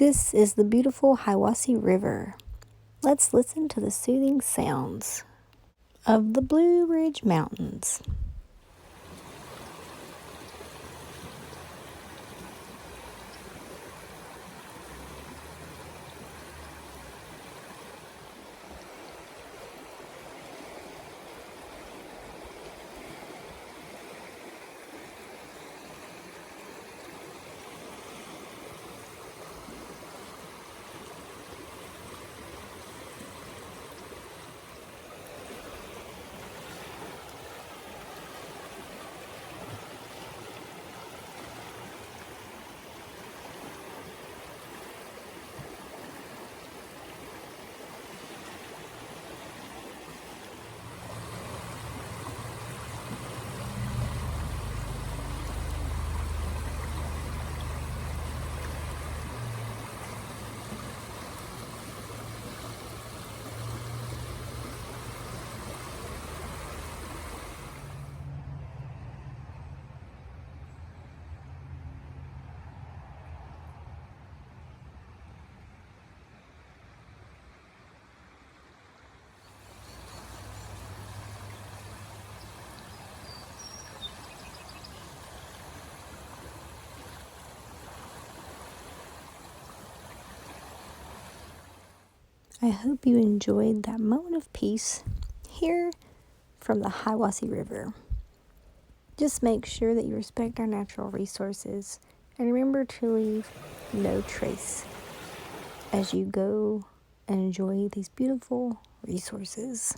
This is the beautiful Hiawassee River. Let's listen to the soothing sounds of the Blue Ridge Mountains. I hope you enjoyed that moment of peace here from the Hiawassee River. Just make sure that you respect our natural resources and remember to leave no trace as you go and enjoy these beautiful resources.